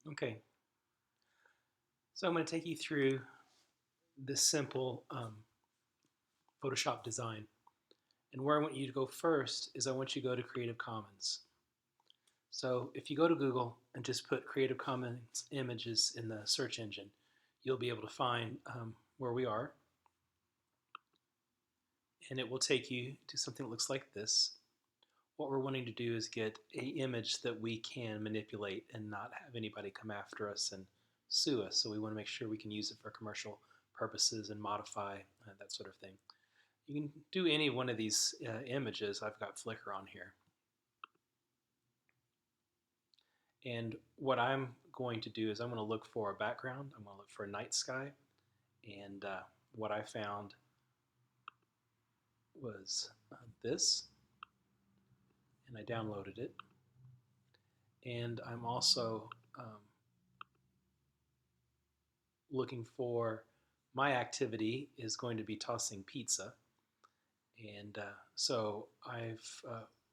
Okay, so I'm going to take you through this simple Photoshop design. And where I want you to go first is I want you to go to Creative Commons. So if you go to Google and just put Creative Commons images in the search engine, you'll be able to find where we are. And it will take you to something that looks like this. What we're wanting to do is get an image that we can manipulate and not have anybody come after us and sue us. So we want to make sure we can use it for commercial purposes and modify that sort of thing. You can do any one of these images. I've got Flickr on here. And what I'm going to do is I'm going to look for a background. I'm going to look for a night sky. And what I found was this. And I downloaded it. And I'm also looking for, my activity is going to be tossing pizza. And so I've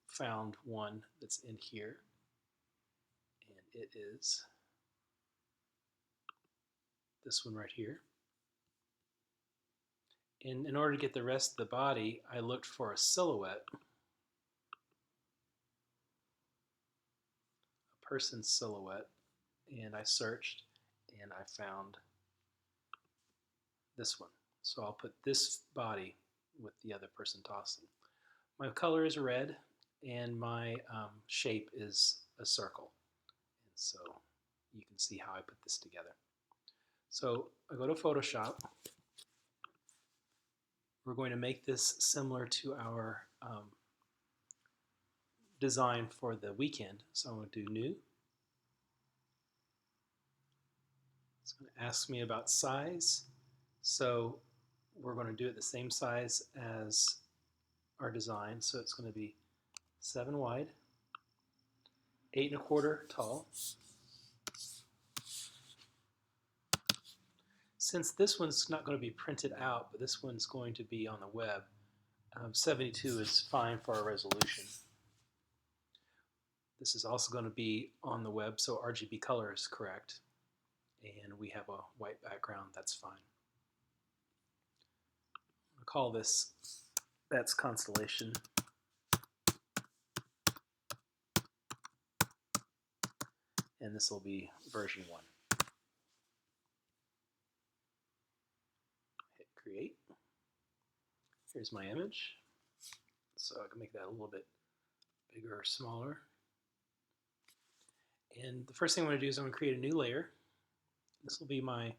found one that's in here. And it is this one right here. And in order to get the rest of the body, I looked for a silhouette, a person's silhouette, and I searched and I found this one. So I'll put this body with the other person tossing. My color is red and my shape is a circle. And so you can see how I put this together. So I go to Photoshop. We're going to make this similar to our design for the weekend. So I'm going to do new. It's going to ask me about size. So we're going to do it the same size as our design. So it's going to be 7 wide, 8 1/4 tall. Since this one's not going to be printed out, but this one's going to be on the web, 72 is fine for our resolution. This is also going to be on the web, so RGB color is correct. And we have a white background, that's fine. I'll call this, that's constellation. And this will be version 1. Hit create. Here's my image. So I can make that a little bit bigger or smaller. And the first thing I'm going to do is I'm going to create a new layer. This will be my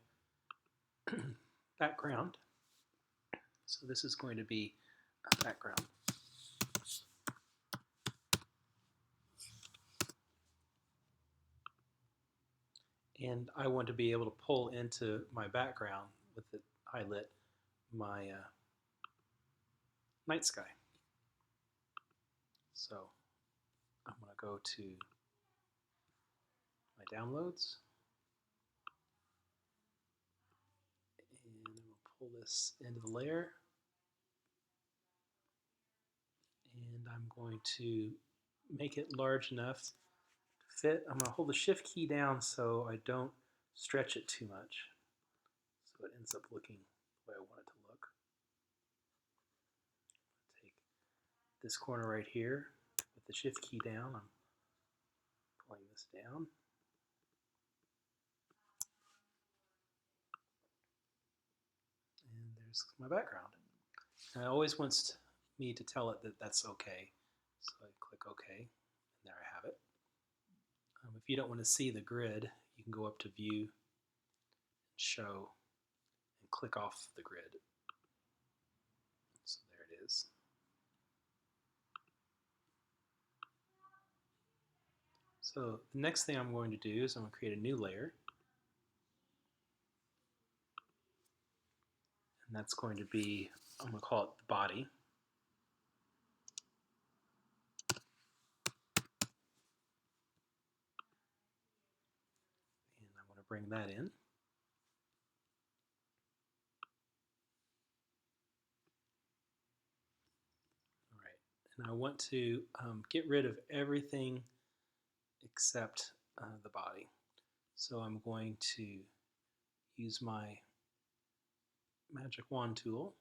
background. So this is going to be a background. And I want to be able to pull into my background with it highlight my night sky. So I'm going to go to my downloads. And I'm going to pull this into the layer. And I'm going to make it large enough to fit. I'm going to hold the shift key down so I don't stretch it too much. So it ends up looking the way I want it to look. Take this corner right here with the shift key down. I'm pulling this down. And there's my background. And it always wants me to tell it that that's okay. So I click OK, and there I have it. If you don't want to see the grid, you can go up to View, Show, and click off the grid. So there it is. So the next thing I'm going to do is I'm going to create a new layer. And that's going to be, I'm going to call it the body. And I want to bring that in. All right. And I want to get rid of everything except the body. So I'm going to use my magic wand tool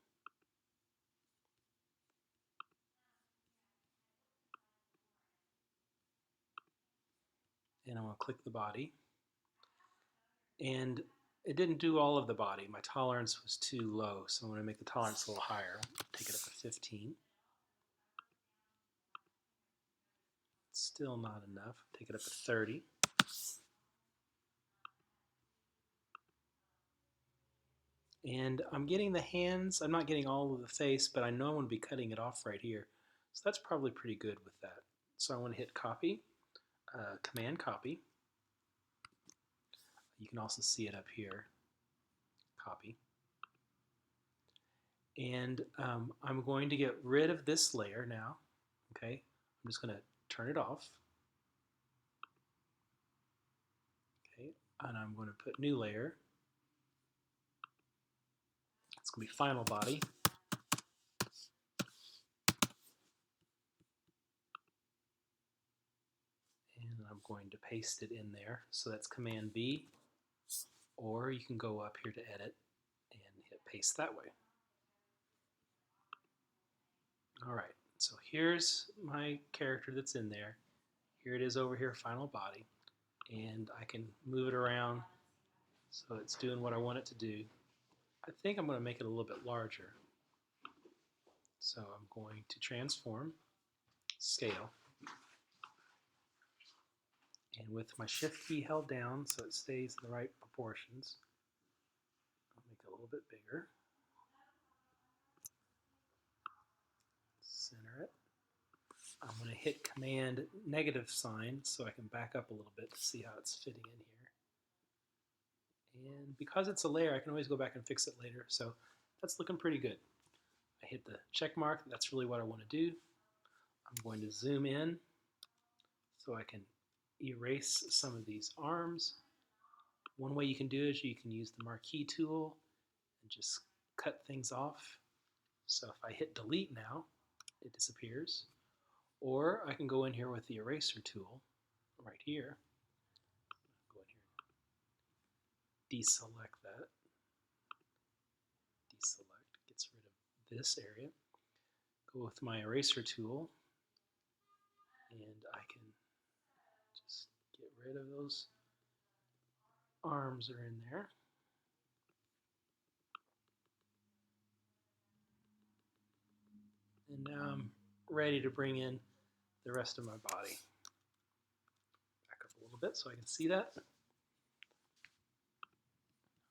and I'm going to click the body. And it didn't do all of the body. My tolerance was too low, so I'm going to make the tolerance a little higher. Take it up to 15. Still not enough. Take it up to 30. And I'm getting the hands. I'm not getting all of the face, but I know I'm going to be cutting it off right here. So that's probably pretty good with that. So I want to hit copy, command copy. You can also see it up here, copy. And I'm going to get rid of this layer now. Okay, I'm just going to turn it off. Okay, and I'm going to put new layer. It's going to be final body. And I'm going to paste it in there. So that's Command V, or you can go up here to edit and hit paste that way. All right, so here's my character that's in there. Here it is over here, final body. And I can move it around so it's doing what I want it to do. I think I'm going to make it a little bit larger. So I'm going to transform, scale, and with my shift key held down so it stays in the right proportions, I'll make it a little bit bigger. Center it. I'm going to hit Command negative sign so I can back up a little bit to see how it's fitting in here. And because it's a layer, I can always go back and fix it later. So that's looking pretty good. I hit the check mark. That's really what I want to do. I'm going to zoom in so I can erase some of these arms. One way you can do it is you can use the marquee tool and just cut things off. So if I hit delete now, it disappears. Or I can go in here with the eraser tool right here. Go in here, deselect that. Deselect, gets rid of this area. Go with my eraser tool and I can just get rid of those arms that are in there. And now I'm ready to bring in the rest of my body. Back up a little bit so I can see that. All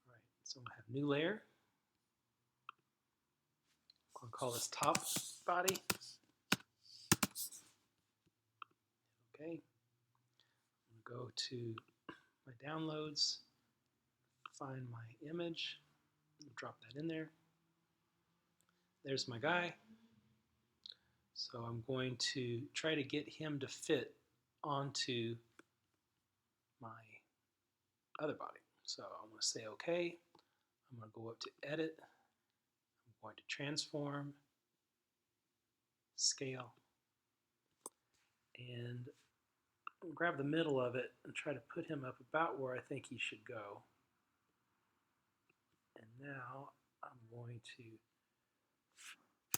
right, so I have new layer. I'll call this top body. Okay. I'm going to go to my downloads, find my image, drop that in there. There's my guy. So I'm going to try to get him to fit onto my other body. So I'm going to say OK. I'm going to go up to edit. I'm going to transform, scale, and grab the middle of it and try to put him up about where I think he should go. And now I'm going to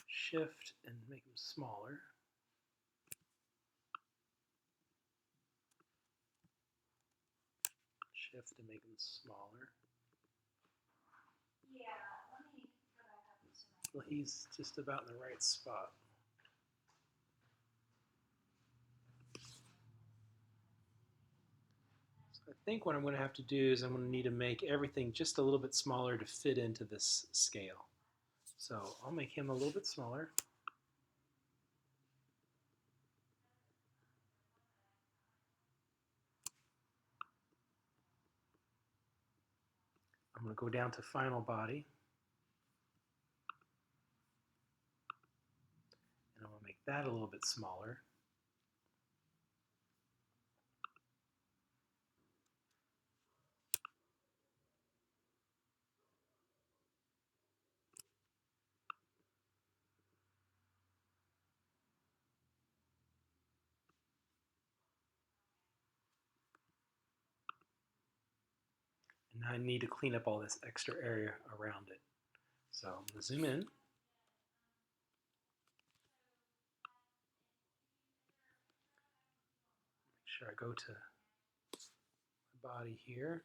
shift and make him smaller. Shift to make them smaller. Well, he's just about in the right spot. So I think what I'm going to have to do is I'm going to need to make everything just a little bit smaller to fit into this scale. So I'll make him a little bit smaller. I'm going to go down to final body. And I'm going to make that a little bit smaller. I need to clean up all this extra area around it. So I'm going to zoom in. Make sure I go to the body here.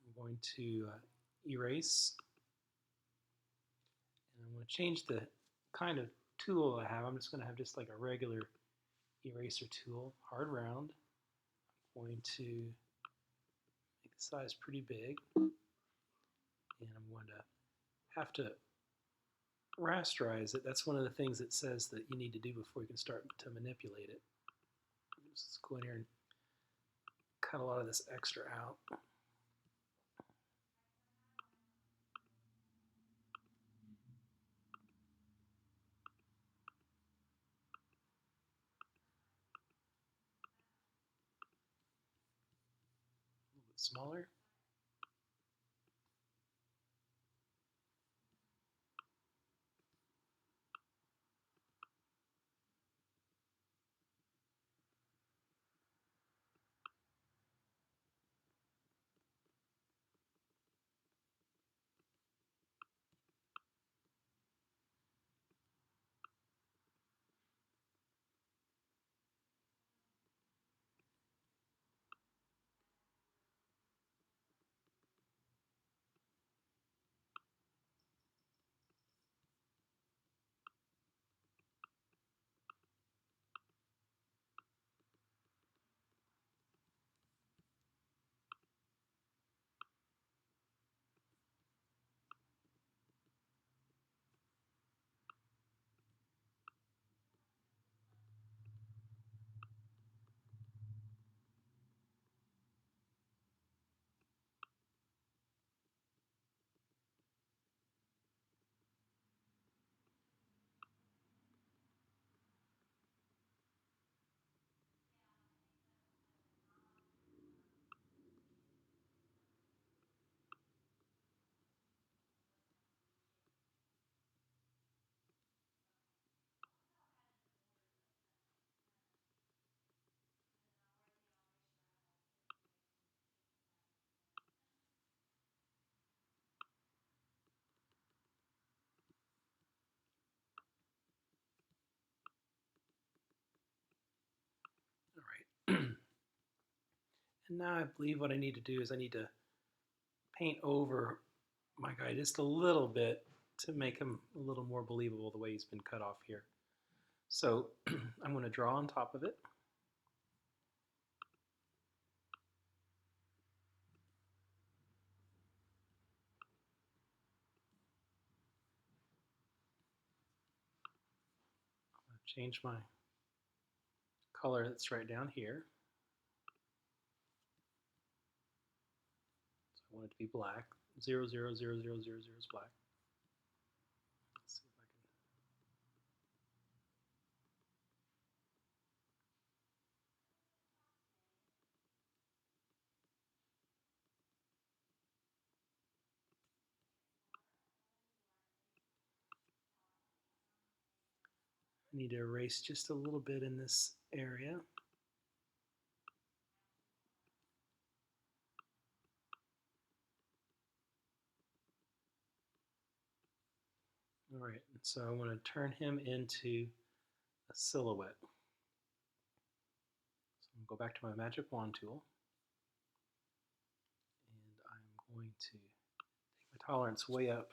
I'm going to erase, and I'm going to change the kind of tool I have. I'm just going to have just like a regular eraser tool, hard round. I'm going to make the size pretty big, and I'm going to have to rasterize it. That's one of the things it says that you need to do before you can start to manipulate it. Just go in here and cut a lot of this extra out. A little bit smaller. All right. And now I believe what I need to do is I need to paint over my guy just a little bit to make him a little more believable the way he's been cut off here. So I'm going to draw on top of it. I'm going to change my color that's right down here. So I want it to be black. 0, 0, 0, 0, 0, 0 is black. Let's see if I can. I need to erase just a little bit in this area. All right, and so I want to turn him into a silhouette. So I'm going to go back to my magic wand tool, and I'm going to take my tolerance way up.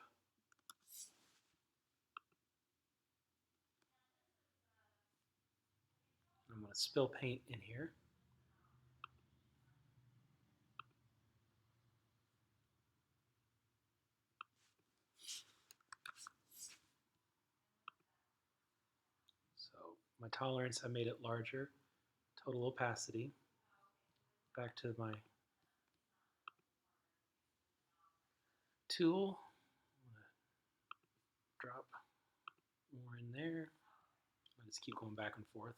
I'm going to spill paint in here. So my tolerance, I made it larger. Total opacity. Back to my tool. I'm going to drop more in there. I just keep going back and forth.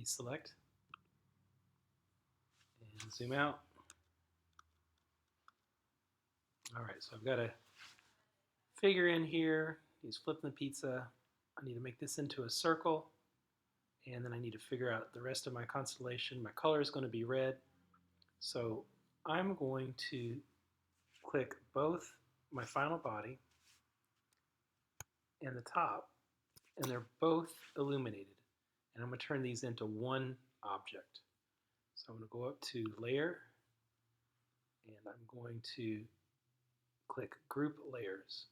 deselect and zoom out. All right, so I've got a figure in here. He's flipping the pizza. I need to make this into a circle, and then I need to figure out the rest of my constellation. My color is going to be red, so I'm going to click both my final body and the top, and they're both illuminated. And I'm going to turn these into one object. So I'm going to go up to Layer, and I'm going to click Group Layers.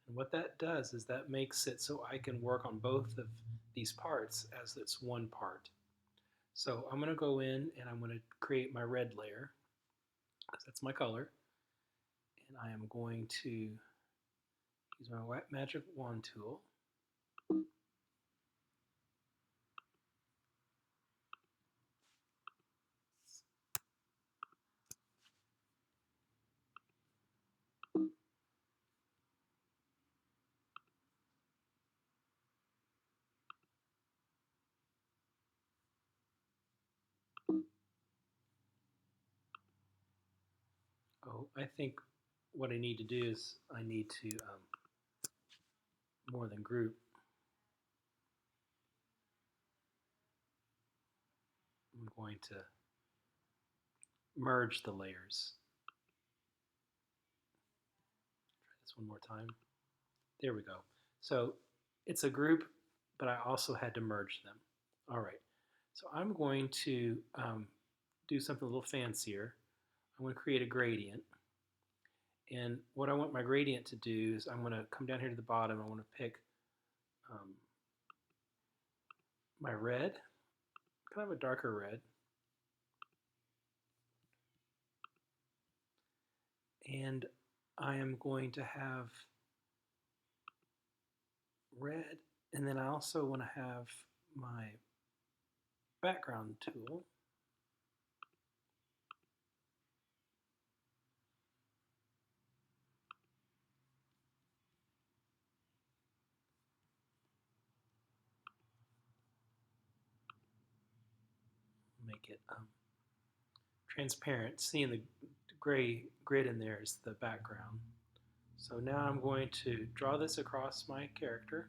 And what that does is that makes it so I can work on both of these parts as it's one part. So I'm going to go in and I'm going to create my red layer, because that's my color. And I am going to use my magic wand tool. Oh, I think what I need to do is I need to more than group. I'm going to merge the layers. Try this one more time. There we go. So it's a group, but I also had to merge them. All right. So I'm going to do something a little fancier. I'm going to create a gradient. And what I want my gradient to do is I'm going to come down here to the bottom. I want to pick my red, kind of a darker red. And I am going to have red, and then I also want to have my background tool. Make it transparent. Seeing the gray grid in there is the background. So now I'm going to draw this across my character,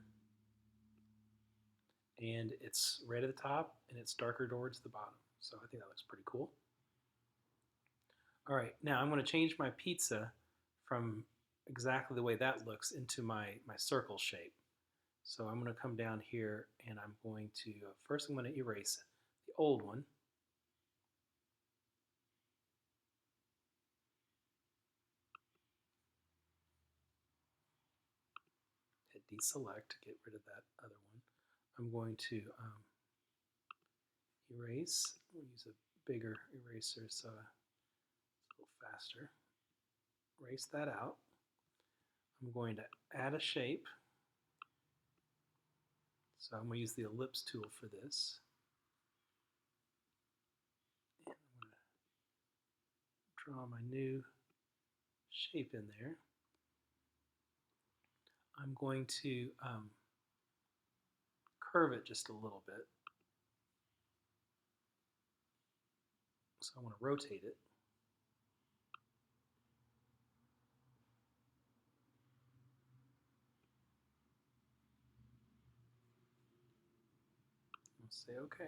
and it's red at the top and it's darker towards the bottom. So I think that looks pretty cool. All right, now I'm going to change my pizza from exactly the way that looks into my circle shape. So I'm going to come down here and I'm going to, first I'm going to erase the old one. Hit deselect to get rid of that other one. I'm going to erase. We'll use a bigger eraser so it's a little faster. Erase that out. I'm going to add a shape. So I'm going to use the ellipse tool for this. And I'm going to draw my new shape in there. I'm going to curve it just a little bit. So I want to rotate it. I'll say OK.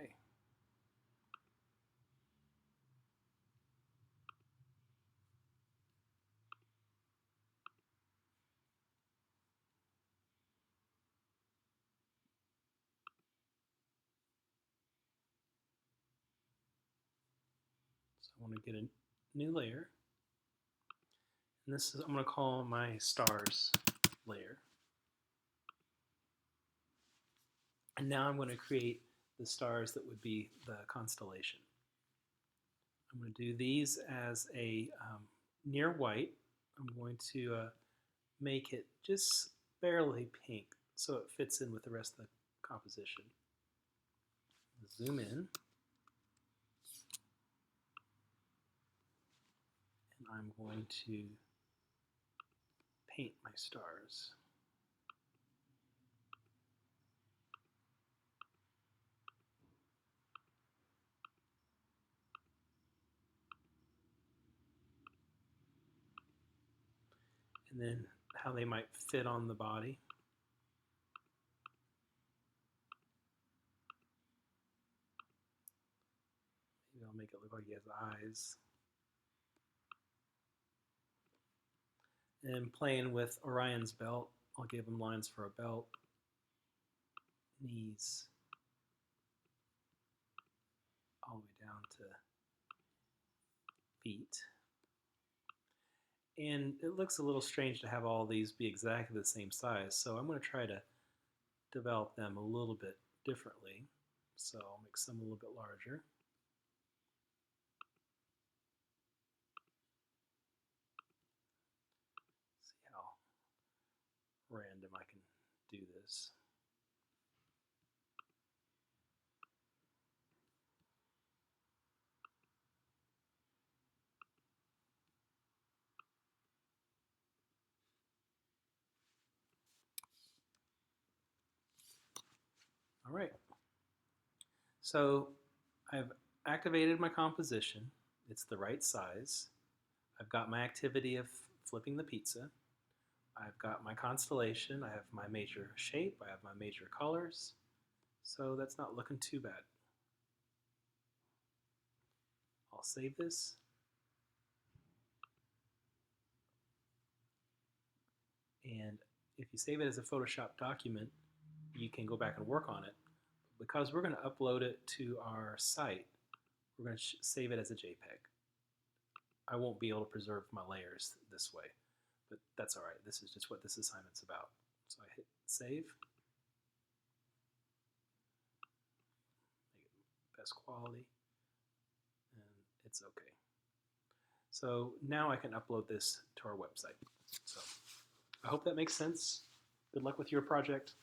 So I want to get a new layer. And this is, I'm going to call my stars layer. And now I'm going to create the stars that would be the constellation. I'm going to do these as a near white. I'm going to make it just barely pink so it fits in with the rest of the composition. Zoom in. And I'm going to paint my stars. and then how they might fit on the body. Maybe I'll make it look like he has eyes. And playing with Orion's belt, I'll give him lines for a belt, knees, all the way down to feet. And it looks a little strange to have all these be exactly the same size, so I'm going to try to develop them a little bit differently. So I'll make some a little bit larger. See how random I can do this. All right. So I've activated my composition. It's the right size. I've got my activity of flipping the pizza. I've got my constellation. I have my major shape. I have my major colors. So that's not looking too bad. I'll save this. And if you save it as a Photoshop document, you can go back and work on it. Because we're going to upload it to our site, we're going to save it as a JPEG. I won't be able to preserve my layers this way, but that's all right. This is just what this assignment's about. So I hit save, make it best quality, and it's okay. So now I can upload this to our website. So I hope that makes sense. Good luck with your project,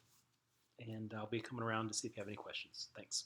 and I'll be coming around to see if you have any questions. Thanks.